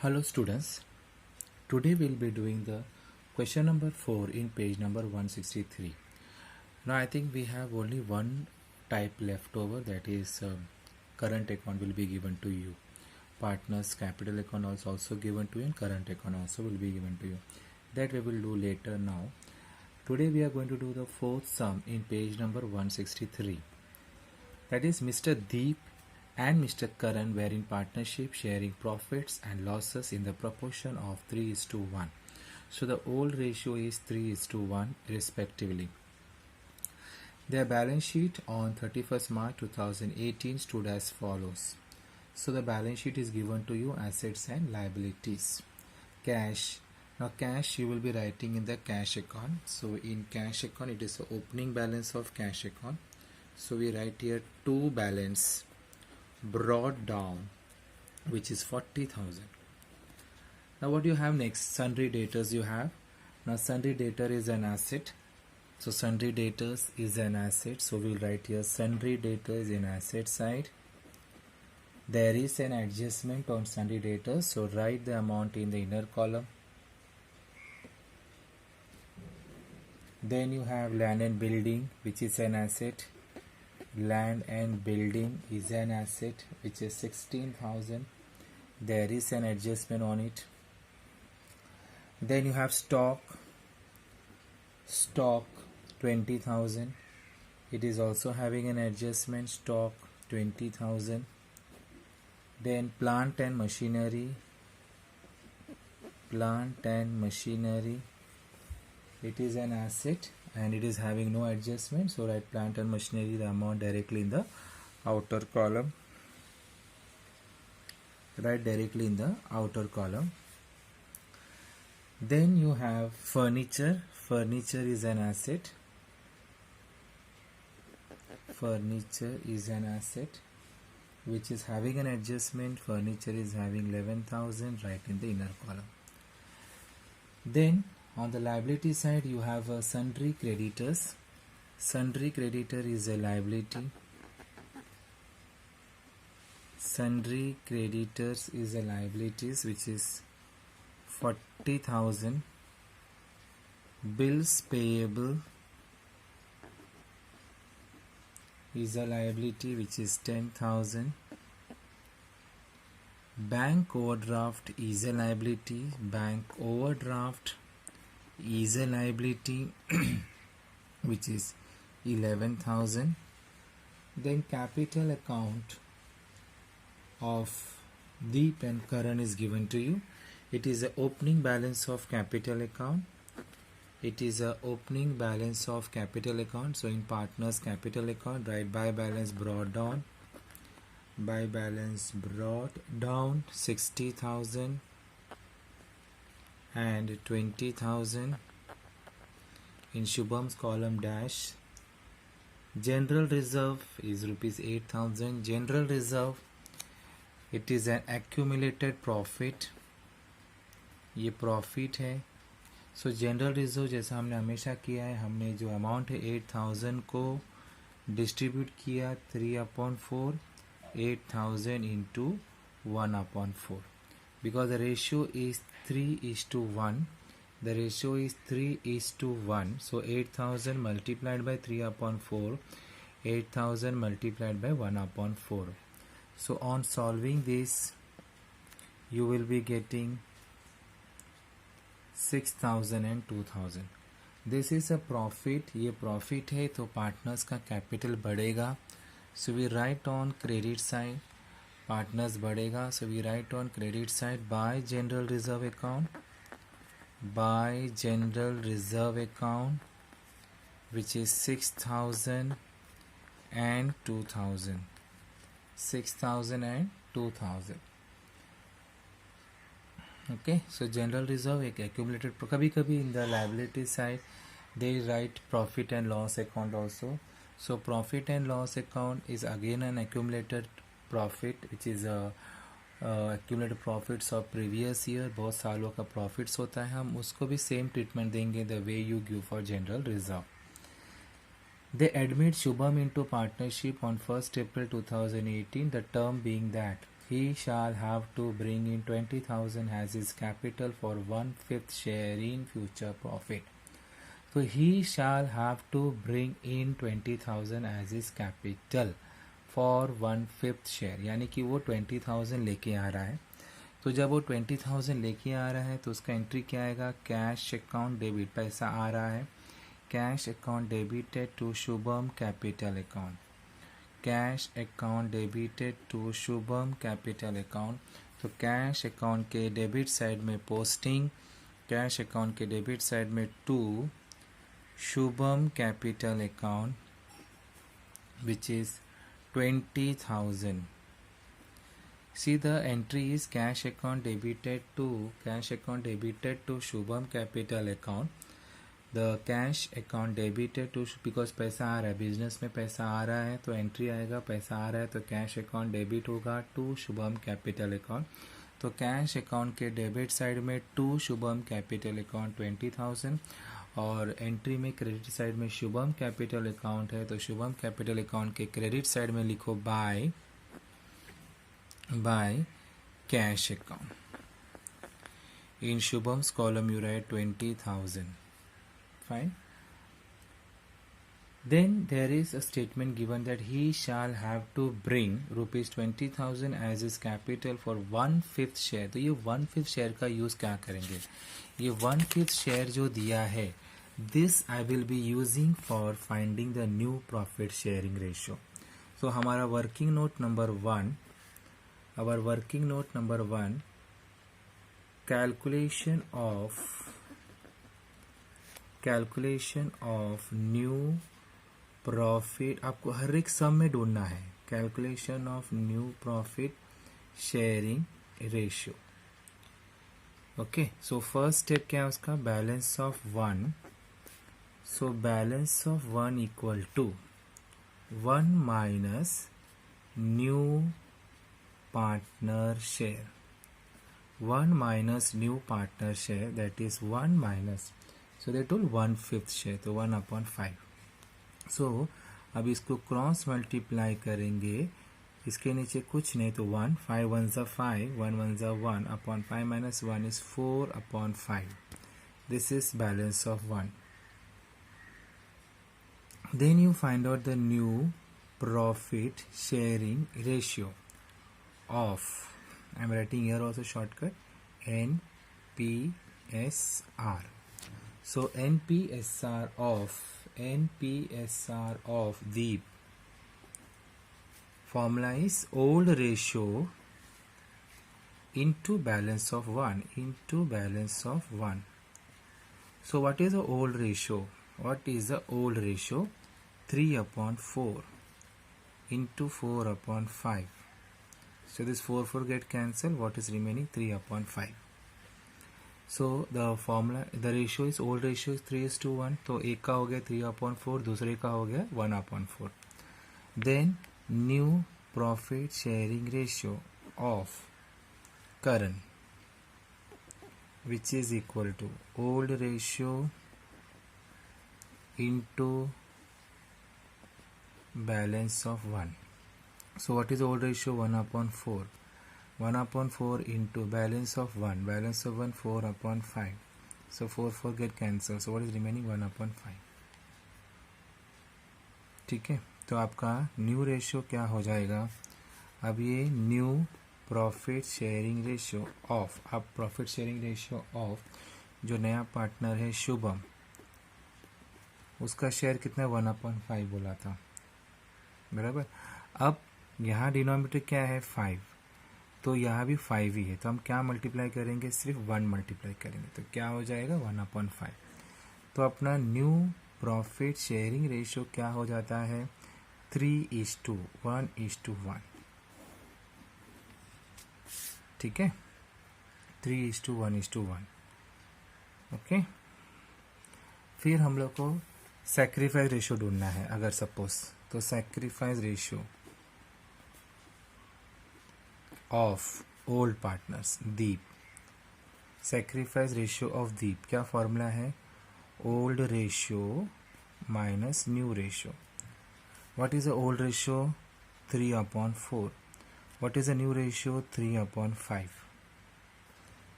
Hello students, today we'll be doing the question number 4 in page number 163. Now I think we have only one type left over, that is current account will be given to you. Partners capital account also given to you, and current account also will be given to you. That we will do later. Now today we are going to do the fourth sum in page number 163. That is Mr. Deep and Mr. Karan were in partnership, sharing profits and losses in the proportion of 3:1. So the old ratio is 3:1 respectively. Their balance sheet on 31st March 2018 stood as follows. So the balance sheet is given to you, assets and liabilities. Cash. Now cash you will be writing in the cash account. So in cash account it is the opening balance of cash account. So we write here to balance brought down, which is 40,000. Now what you have next? Sundry debtors you have. Now sundry debtor is an asset. So sundry debtors is an asset. So we'll write here sundry debtors in asset side. There is an adjustment on sundry debtors. So write the amount in the inner column. Then you have land and building, which is an asset. Land and building is an asset, which is 16,000. There is an adjustment on it. Then you have stock 20,000. It is also having an adjustment, stock 20,000. Then plant and machinery, it is an asset and it is having no adjustment. So write plant and machinery, the amount directly in the outer column. Write directly in the outer column. Then you have furniture. Furniture is an asset. Furniture is an asset which is having an adjustment. Furniture is having 11,000. Write in the inner column. Then on the liability side you have sundry creditors. Sundry creditor is a liability. Sundry creditors is a liabilities, which is 40,000. Bills payable is a liability, which is 10,000. Bank overdraft is a liability. Bank overdraft is a liability which is 11,000. Then capital account of Deep and Karan is given to you. It is the opening balance of capital account. It is a opening balance of capital account. So in partners capital account, write by balance brought down. By balance brought down 60,000 and 20,000. In Shubham's column dash. General reserve is rupees 8,000. General reserve, it is an accumulated profit. ये profit है. सो general reserve जैसा हमने हमेशा किया है, हमने जो amount है 8,000 को डिस्ट्रीब्यूट किया 3/4, 8,000 into 1/4. Because the ratio is 3:1. The ratio is 3:1. So 8,000 multiplied by 3/4, 8,000 multiplied by 1/4. So on solving this, you will be getting 6,000 and 2,000. This is a profit. ये profit है तो partners का capital बढ़ेगा. So we write on credit side, partners बढ़ेगा. So we write on credit side by general reserve account. By general reserve account, which is 6,000 and 2,000. 6,000 and 2,000. Okay, so general reserve एक accumulated. कभी कभी in the liability side they write profit and loss account also. So profit and loss account is again an accumulated profit, which is accumulated profits of previous year. बहुत सालों का profits होता है, हम उसको भी same treatment देंगे the way you give for general reserve. They admit Shubham into partnership on 1st April 2018, the term being that he shall have to bring in 20,000 as his capital for 1/5 share in future profit. So he shall have to bring in 20,000 as his capital for 1/5 share, यानी कि वो 20,000 लेके आ रहा है. तो जब वो 20,000 लेके आ रहा है तो उसका एंट्री क्या आएगा, कैश अकाउंट डेबिट, पैसा आ रहा है, cash account debited to Shubham capital account, cash account debited to Shubham capital account. तो कैश अकाउंट के डेबिट साइड में पोस्टिंग, कैश अकाउंट के डेबिट साइड में to Shubham capital account which is 20,000. See, the entry is cash account debited to Shubham capital account. The cash account debited to, because पैसा आ रहा है, business में पैसा आ रहा है तो एंट्री आएगा, पैसा आ रहा है तो कैश अकाउंट डेबिट होगा टू शुभम कैपिटल अकाउंट. तो कैश अकाउंट के डेबिट साइड में टू शुभम कैपिटल अकाउंट 20,000 और एंट्री में क्रेडिट साइड में शुभम कैपिटल अकाउंट है तो शुभम कैपिटल अकाउंट के क्रेडिट साइड में लिखो by cash account. In Shubham's column you right 20,000. Fine. Then there is a statement given that he shall have to bring rupees 20,000 as his capital for 1/5 share. तो ये 1/5 share का use क्या करेंगे, ये 1/5 share जो दिया है, this I will be using for finding the new profit sharing ratio. So हमारा working note number 1, our working note number 1, calculation of new profit, आपको हर एक सम में ढूंढना है. Calculation of new profit sharing ratio. Okay, so first step क्या है उसका, balance of 1. So balance of 1 equal to 1 minus new partner share. 1 minus new partner share, that is 1 minus, so that told 1/5 share, तो 1/5. सो अब इसको cross multiply करेंगे, इसके नीचे कुछ नहीं तो 1, 5 1 ज़ा 5, 1 1 ज़ा 1 upon 5 minus 1 is 4/5. This is balance of 1. Then you find out the new profit sharing ratio of, I am writing here also shortcut, NPSR. So NPSR of the formula is old ratio into balance of 1 into balance of 1. So what is the old ratio? What is the old ratio? 3/4 into 4/5. So this 4 get cancelled. What is remaining? 3/5. So the formula, the ratio is, old ratio is 3:1. तो एक का हो गया 3/4, दूसरे का हो गया 1/4. Then new profit sharing ratio of current, which is equal to old ratio into balance of 1. So what is old ratio? 1/4. 1/4 into balance of 1. Balance of 1 4/5. So 4 get cancelled. So what is remaining? 1/5. ठीक है, तो आपका new ratio क्या हो जाएगा, अब ये new profit sharing ratio of, अब प्रॉफिट शेयरिंग रेशियो ऑफ जो नया पार्टनर है शुभम, उसका शेयर कितना 1/5 बोला था, बराबर. अब यहाँ डिनोमिनेटर क्या है 5, तो यहाँ भी 5 ही है, तो हम क्या मल्टीप्लाई करेंगे, सिर्फ 1 मल्टीप्लाई करेंगे, तो क्या हो जाएगा 1/5. तो अपना न्यू प्रॉफिट शेयरिंग रेशियो क्या हो जाता है 3:1:1. ठीक है, 3:1:1. ओके, फिर हम लोग को सैक्रिफाइस रेशियो ढूंढना है अगर सपोज, तो sacrifice ratio of old partners Deep, sacrifice ratio of Deep क्या फॉर्मूला है, old ratio minus new ratio. What is the old ratio 3/4. What is the new ratio 3/5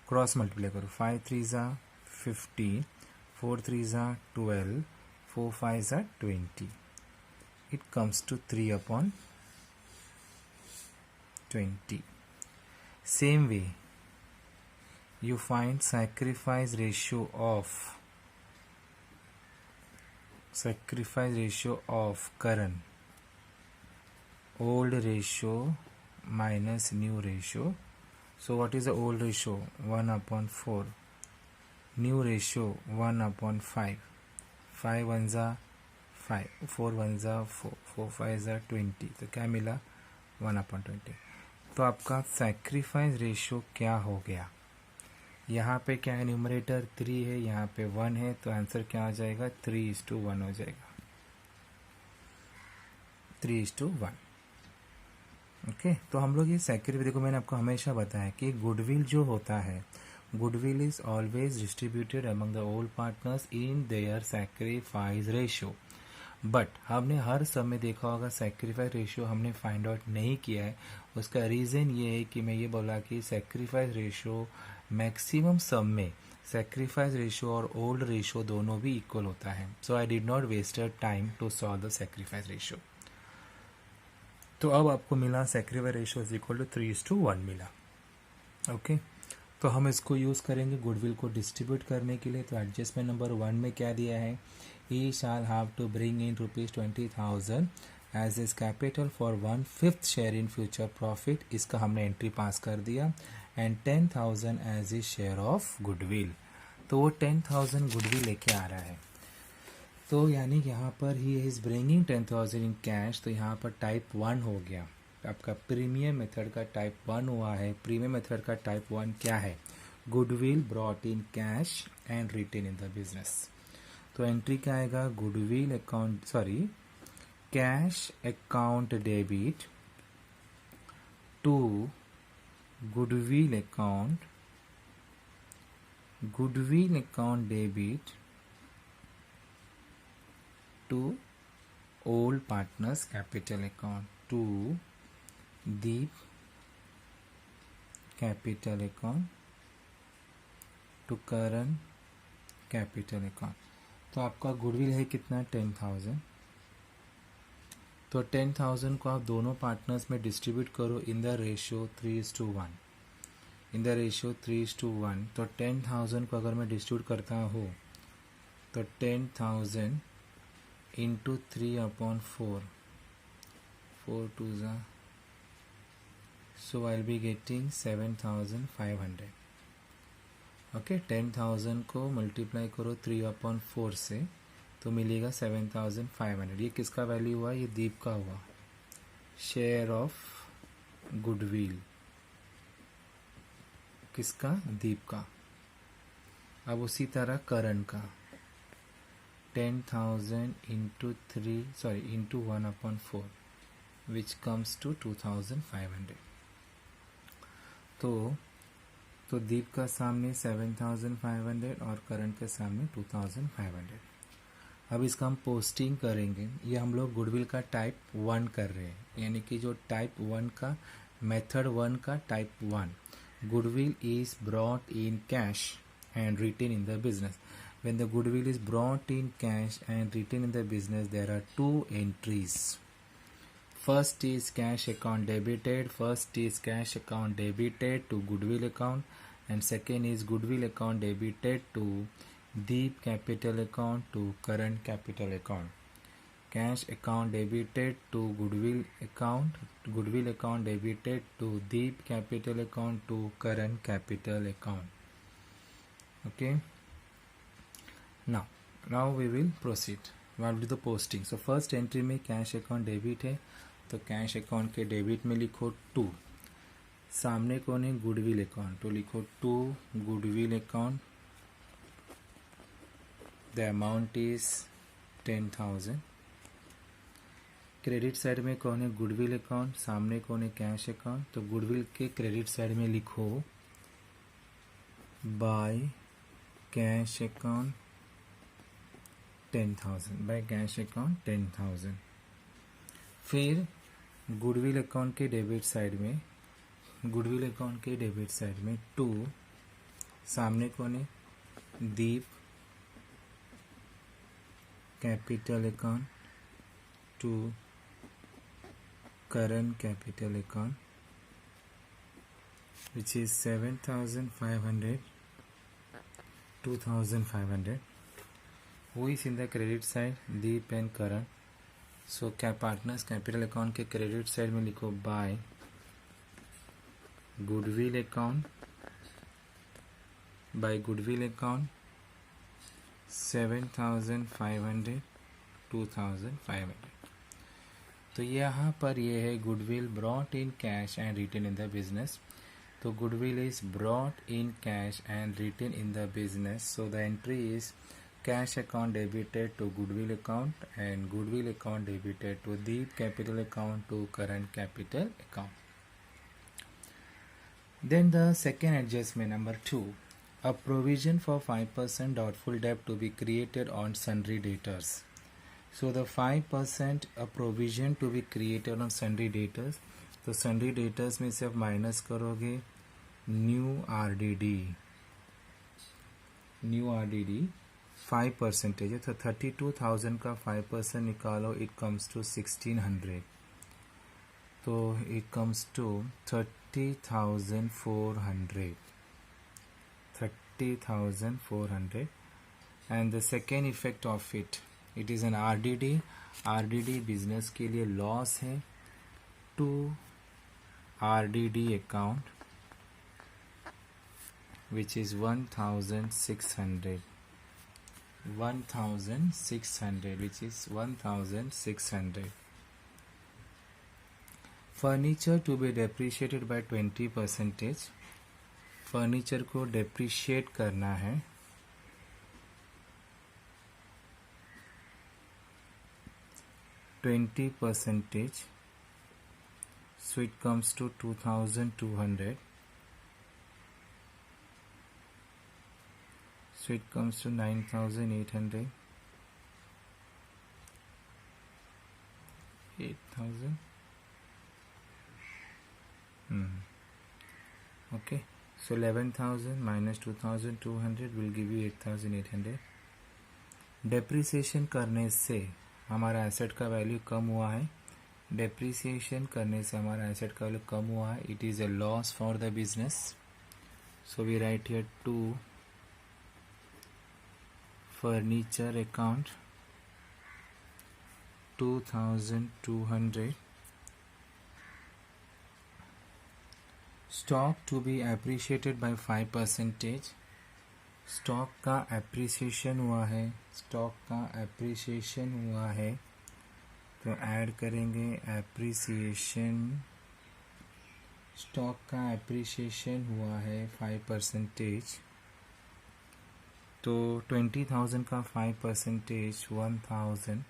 cross multiply करो 5 3 ज़ा 15 4 3 ज़ा 12 4 5 ज़ा 20 it comes to 3/20 same way you find sacrifice ratio of current old ratio minus new ratio. So what is the old ratio? 1/4. New ratio 1/5. 5 1 जा 5 4 1 जा 4 4 5 जा 20 तो क्या मिला 1/20. तो आपका सैक्रिफाइस रेशियो क्या हो गया? यहाँ पे क्या है न्यूमरेटर 3 है, यहाँ पे 1 है, तो आंसर क्या हो जाएगा 3:1 हो जाएगा 3:1. ओके तो हम लोग ये सैक्रिफाइस देखो मैंने आपको हमेशा बताया कि गुडविल जो होता है goodwill is always distributed among the old partners in their sacrifice ratio. But हमने हर समय देखा होगा सैक्रिफाइस रेशियो हमने फाइंड आउट नहीं किया है. उसका रीज़न ये है कि मैं ये बोला कि सैक्रिफाइस रेशियो मैक्सिमम सम में सैक्रिफाइस रेशियो और ओल्ड रेशियो दोनों भी इक्वल होता है. So I did not wasted time to solve the sacrifice ratio. तो अब आपको मिला sacrifice ratio is equal to 3:1 मिला. ओके तो हम इसको यूज़ करेंगे गुडविल को डिस्ट्रीब्यूट करने के लिए. तो एडजस्टमेंट नंबर 1 में क्या दिया है? He shall have to bring in ₹20,000 as is capital for 1/5 share in future profit. इसका हमने एंट्री पास कर दिया. And 10,000 as is share of goodwill. तो वो 10,000 गुडविल लेके आ रहा है. तो यानी यहाँ पर he is bringing 10,000 in cash. तो यहाँ पर टाइप 1 हो गया. आपका प्रीमियम मेथड का टाइप 1 हुआ है. प्रीमियम मेथड का टाइप 1 क्या है? Goodwill brought in cash and retained in the business. तो एंट्री क्या आएगा? Goodwill account cash account debit to goodwill account debit to old partners capital account to Deep capital account to current capital account. तो आपका goodwill है कितना? 10,000. तो 10,000 को आप दोनों पार्टनर्स में डिस्ट्रीब्यूट करो इन द रेशियो 3:1. तो 10,000 को अगर मैं डिस्ट्रीब्यूट करता हूँ तो 10,000 इंटू 3/4 4 2 ज़ा. So I'll be getting 7,500. Okay 10,000 को मल्टीप्लाई करो 3/4 से तो मिलेगा 7,500. ये किसका वैल्यू हुआ? ये दीप का हुआ. शेयर ऑफ गुडविल किसका? दीप का. अब उसी तरह करण का 10,000 इंटू 1/4 विच कम्स टू 2,500. तो दीप का सामने 7,500 और करंट के सामने 2,500. अब इसका हम पोस्टिंग करेंगे. ये हम लोग गुडविल का टाइप 1 कर रहे हैं, यानी कि जो टाइप 1 का मेथड 1 का type 1 goodwill is brought in cash and retained in the business. When the goodwill is brought in cash and written in the business, there are two entries. First is cash account debited to goodwill account, and second is goodwill account debited to Deep capital account to current capital account. Cash account debited to goodwill account debited to Deep capital account to current capital account. Okay. Now we will proceed. We'll do the posting. So first entry में cash account debit है, तो cash account के debit में लिखो 2. सामने कौन है? Goodwill account. तो लिखो 2 goodwill account. The amount is 10,000. Credit side में कौन है? Goodwill account. सामने कौन है? Cash account. तो गुडविल के क्रेडिट साइड में लिखो by cash account 10,000. By cash account 10,000. फिर गुडविल अकाउंट के डेबिट साइड में, गुडविल अकाउंट के डेबिट साइड में 2 सामने कोने Deep capital account, 2 current capital account which is 7,500, 2,500. Who is in the credit side? Deep and Karan. So partners capital account के credit side में लिखो by goodwill account, by goodwill account 7,500, 2,500. तो यहाँ पर ये है goodwill brought in cash and written in the business. So goodwill is brought in cash and written in the business. So the entry is cash account debited to goodwill account and goodwill account debited to the capital account to current capital account. Then the second adjustment number 2, a provision for 5% doubtful debt to be created on sundry debtors. So the 5% a provision to be created on sundry debtors. तो sundry debtors में से आप minus करोगे new RDD, new RDD 5% है तो 32,000 का 5% निकालो, it comes to 1,600. तो it comes to 30,400, 30,400. And the second effect of it is an RDD. RDD business के लिए लॉस है. To RDD account which is 1,600, 1,600 which is 1,600. Furniture to be depreciated by 20%. Furniture को depreciate करना है 20%. So it comes to 2,200. So it comes to 9,800. 8,000. Okay. So 11,000 minus 2,200 will give you 8,800. Depreciation करने से हमारा asset का value कम हुआ है. डेप्रिसिएशन करने से हमारा एसेट का वैल्यू कम हुआ है. It is a loss for the business. So we write here 2 furniture account 2,200. Stock to be appreciated by 5%. Stock का एप्रिसिएशन हुआ है, स्टॉक का एप्रिसिएशन हुआ है तो ऐड करेंगे एप्रिसिएशन. स्टॉक का एप्रिसिएशन हुआ है 5%. तो 20,000 का 5% 1,000.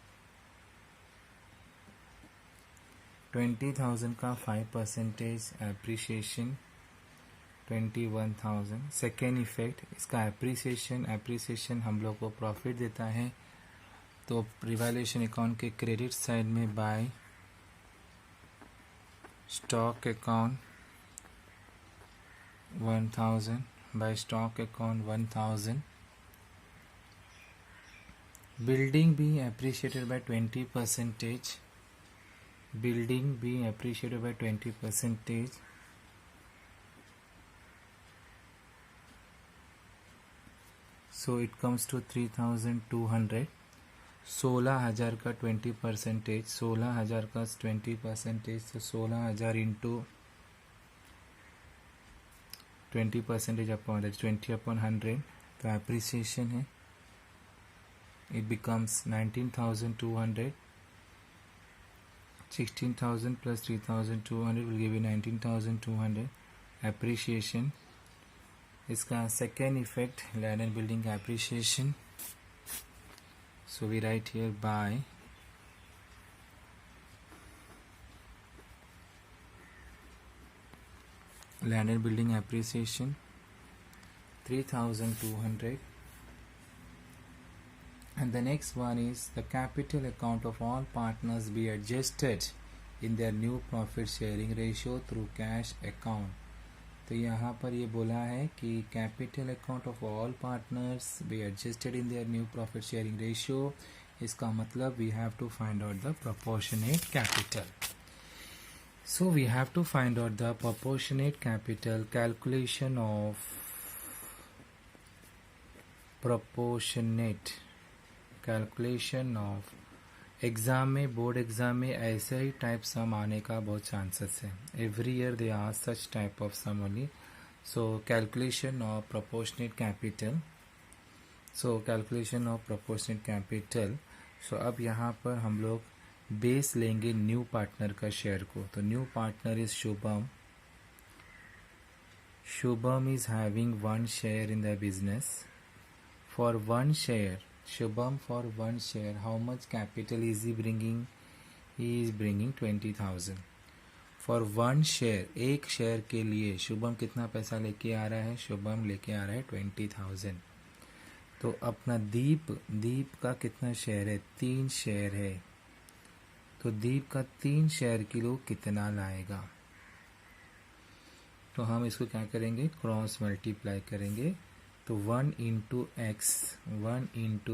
20,000 का 5% एप्रिसिएशन 21,000. सेकेंड इफेक्ट इसका एप्रिसिएशन हम लोग को प्रॉफिट देता है. तो रिवैल्यूएशन अकाउंट के क्रेडिट साइड में by stock account 1,000, by stock account 1,000. Building भी एप्रिशिएटेड बाय 20%. बिल्डिंग भी appreciated by 20%. So it comes to 3,200. 16,000 का 20%, 16,000 का 20%. तो 16,000 इंटू 20% अपॉन 20/100 तो एप्रिसिएशन है. It becomes 19,200. 16,000 plus 3,200 will give you 19,200 appreciation. इसका second effect land and building का appreciation. So we write here by land and building appreciation 3,200. And the next one is the capital account of all partners be adjusted in their new profit sharing ratio through cash account. तो यहाँ पर ये बोला है कि capital account of all partners be adjusted in their new profit sharing ratio. इसका मतलब we have to find out the proportionate capital. So we have to find out the proportionate capital calculation of exam में, board exam में ऐसे ही type सम आने का बहुत chances है। Every year they are such type of some only. So calculation of proportionate capital. So अब यहाँ पर हम लोग बेस लेंगे न्यू पार्टनर का शेयर को। तो new partner is Shubham is having 1 share in the business. For 1 share, Shubham for 1 share how much capital is he bringing? He is bringing 20,000 for 1 share. एक शेयर के लिए शुभम कितना पैसा लेके आ रहा है? शुभम लेके आ रहा है 20,000। तो अपना दीप का कितना शेयर है? 3 शेयर है। तो दीप का 3 शेयर किलो कितना लाएगा? तो हम इसको क्या करेंगे? क्रॉस मल्टीप्लाई करेंगे। तो 1 into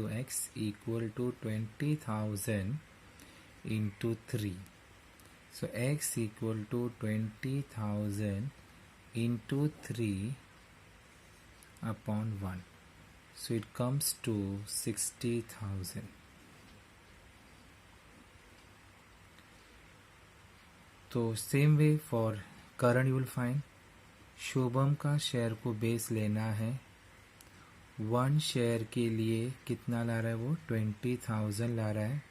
x equal to 20,000 into 3। So x equal to 20,000 into 3 upon 1। So it comes to 60,000। तो same way for Karan you will find Shubham का शेयर को बेस लेना है। 1 शेयर के लिए कितना ला रहा है? वो 20,000 ला रहा है।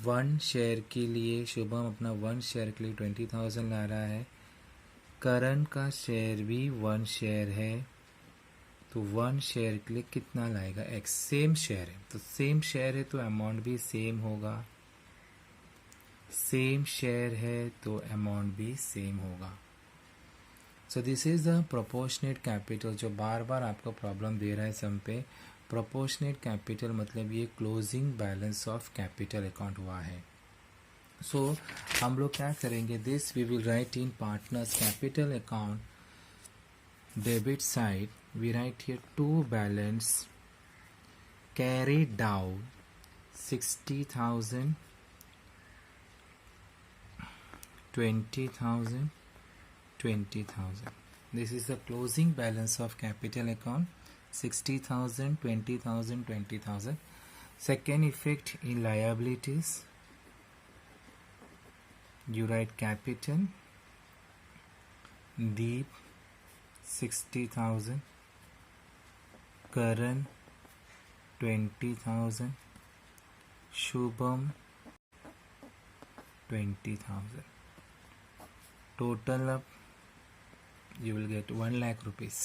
1 शेयर के लिए शुभम अपना 1 शेयर के लिए 20,000 ला रहा है। करण का शेयर भी 1 शेयर है। तो 1 शेयर के लिए कितना लाएगा? एक्स। सेम शेयर है तो सेम शेयर है तो अमाउंट भी सेम होगा। सेम शेयर है तो अमाउंट भी सेम होगा। सो this is the proportionate capital. जो बार बार आपको प्रॉब्लम दे रहा है सम पे, प्रोपोर्शनेट कैपिटल मतलब ये closing balance of capital account हुआ है। सो हम लोग क्या करेंगे? This we will write in partners capital account debit side. We write here to balance carry down 60,000 20,000 20,000. This is the closing balance of capital account 60,000 20,000 20,000. Second effect in liabilities, you write capital Deep 60,000, Karan 20,000, Shubham 20,000. Total up you will get 1 lakh rupees.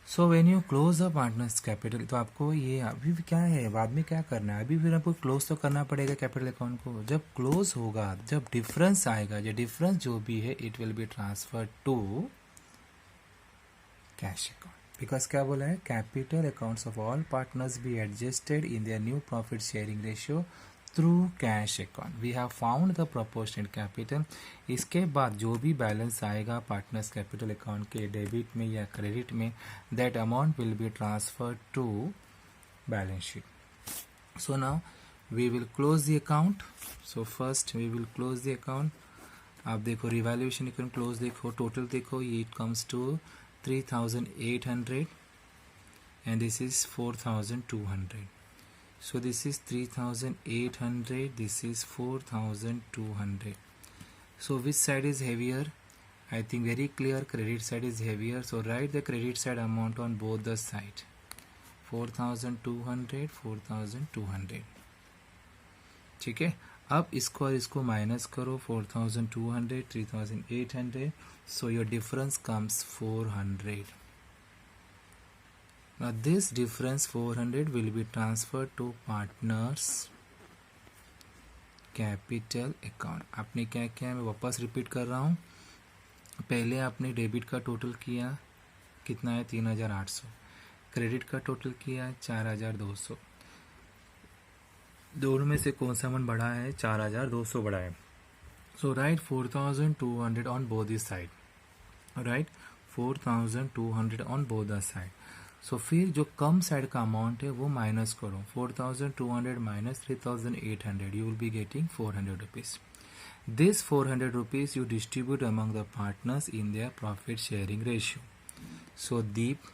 So when you close the partners capital, तो आपको ये अभी भी क्या है, बाद में क्या करना है? अभी फिर आपको क्लोज तो करना पड़ेगा कैपिटल अकाउंट को। जब क्लोज होगा, जब डिफरेंस आएगा, जो डिफरेंस जो भी है it will be transfer to cash account. Because क्या बोला है? Capital accounts of all partners be adjusted in their new profit sharing ratio through cash account. We have found the proportionate capital. इसके बाद जो भी बैलेंस आएगा partners capital account के debit में या क्रेडिट में, that amount will be transferred to balance sheet. So now we will close the account. So first we will close the account. आप देखो रिवैल्यूएशन अकाउंट क्लोज देखो, total देखो, ये it comes to 3,800 and this is 4,200. So this is 3,800, this is 4,200. So which side is heavier? I think very clear credit side is heavier. So write the credit side amount on both the side. 4,200 4,200. ठीक है। अब इसको और इसको minus करो, 4,200 3,800. So your difference comes 400. Now this difference 400 will be transferred to partners capital account. आपने क्या किया, मैं वापस रिपीट कर रहा हूँ। पहले आपने डेबिट का टोटल किया, कितना है? 3,800। क्रेडिट का टोटल किया 4,200। दोनों में से कौन सा अमाउंट बड़ा है? 4200 बड़ा है. So right 4200 on both the side. Right 4200 on both the side. So फिर जो कम साइड का अमाउंट है वो माइनस करो. 4200 minus 3800, you will be getting 400 rupees. This 400 rupees you distribute among the partners in their profit sharing ratio. So Deep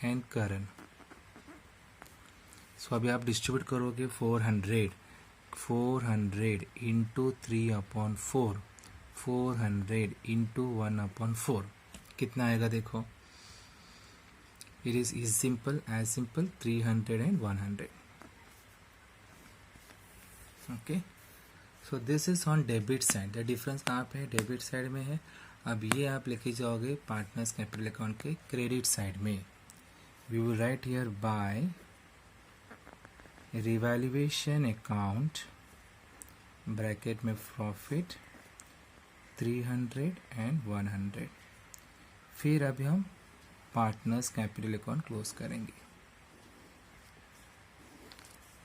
and Karan. So अभी आप distribute करोगे 400 into 3/4, 400 into 1/4. कितना आएगा देखो. It is simple as simple 300 and 100. Okay. So this is on debit side. The difference कहाँ पे है? Debit side में है. अब ये आप लेके जाओगे पार्टनर्स कैपिटल अकाउंट के क्रेडिट साइड में. We will write here by revaluation account bracket में प्रॉफिट 300 and 100. फिर अभी हम पार्टनर्स कैपिटल अकाउंट क्लोज करेंगे.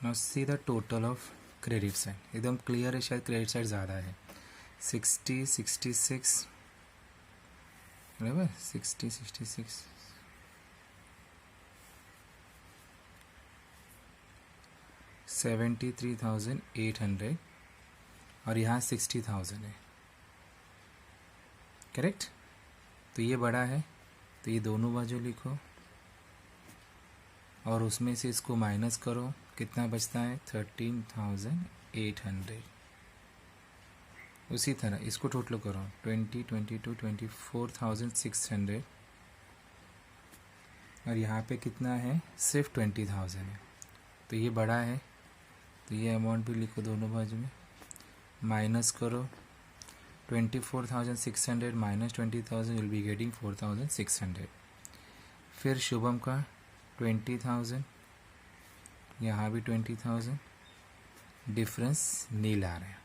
Now see the total of credit side. एकदम क्लियर है, शायद क्रेडिट साइड ज़्यादा है. 60, 66 बराबर 60, 66 73,800 और यहाँ 60,000 है. करेक्ट. तो ये बड़ा है तो ये दोनों बाजू लिखो और उसमें से इसको माइनस करो. कितना बचता है? 13,800. उसी तरह इसको टोटल करो. 20, 22, 24,600 और यहाँ पे कितना है? सिर्फ 20,000 है. तो ये बड़ा है तो ये अमाउंट भी लिखो दोनों बाजू में. माइनस करो 24,600 माइनस 20,000 विल बी गेटिंग 4,600. फिर शुभम का 20,000, यहाँ भी 20,000. डिफरेंस नील आ रहा है.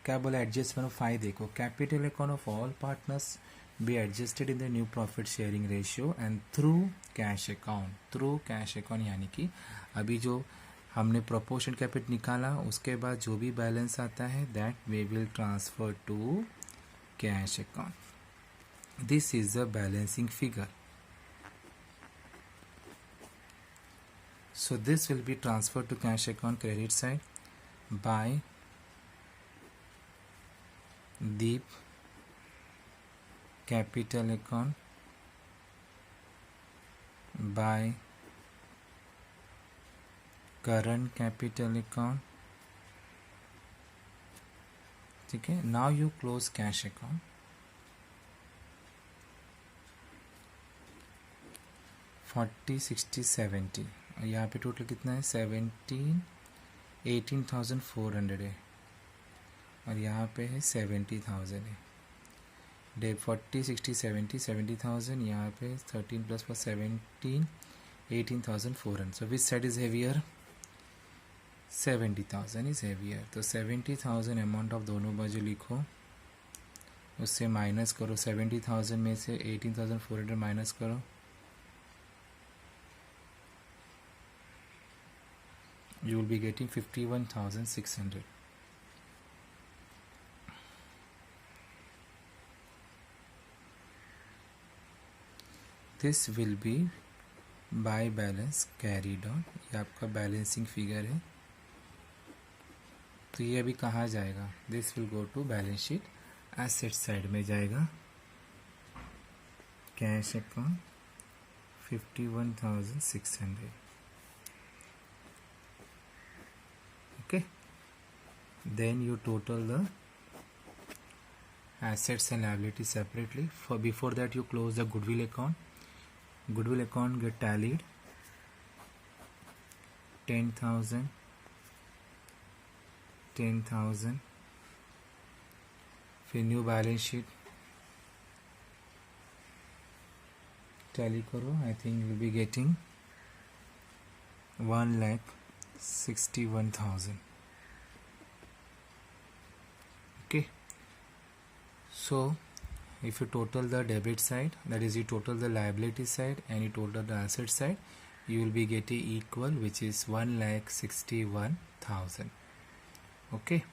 क्या बोला? Adjustment of 5. देखो capital account of all partners be adjusted in the new profit sharing ratio and through cash account. Through cash account यानी कि अभी जो हमने प्रोपोर्शन कैपिटल निकाला उसके बाद जो भी बैलेंस आता है that we will transfer to cash account. This is the balancing figure. So this will be transferred to cash account credit side by Deep capital account by current capital account. ठीक है. Now you close cash account. $40, $60, $70 और यहाँ पे total कितना है? 18,400 है और यहाँ पे है 70,000 है. 40, 60, 70, 70,000. यहाँ पे 13 plus 17, 18,400. So which side is heavier? 70,000 is heavier. तो 70,000 अमाउंट ऑफ दोनों बाजू लिखो. उससे माइनस करो. 70,000 में से 18,400 माइनस करो. You will be getting 51,600. This will be by balance carried on. ये आपका बैलेंसिंग फिगर है. तो ये अभी कहाँ जाएगा? This will go to balance sheet asset side में जाएगा. Cash account 51,600. Okay, then you total the assets and liabilities separately. For before that you close the goodwill account. Goodwill account get tallied. 10,000, 10,000. फिर new balance sheet tally करो. I think you will be getting 1,61,000. Okay, so if you total the debit side, that is you total the liability side and you total the asset side, you will be getting equal, which is 1,61,000. Okay,